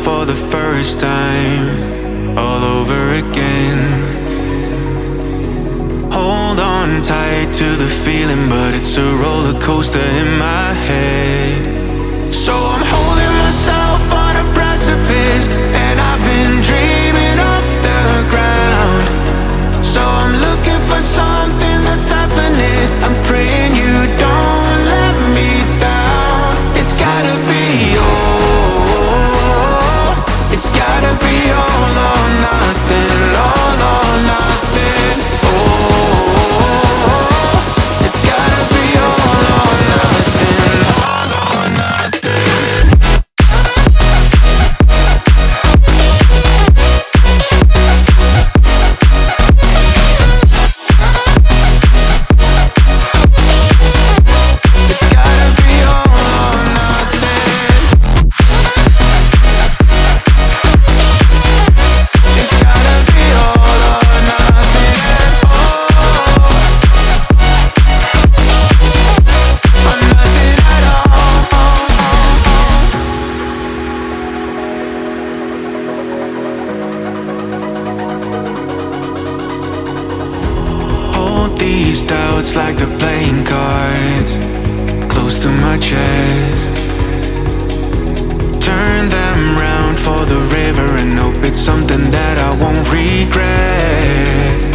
for the first time, all over again. Hold on tight to the feeling, but it's a roller coaster in my head. So I'm holding myself on a precipice, and I've been dreaming off the ground. So I'm looking for something that's definite. I'm praying you don't let me down. It's gotta be all, it's gotta be all or nothing, all or nothing. Oh, it's gotta be all or nothing, all or nothing. These doubts like the playing cards close to my chest. Turn them round for the river and hope it's something that I won't regret.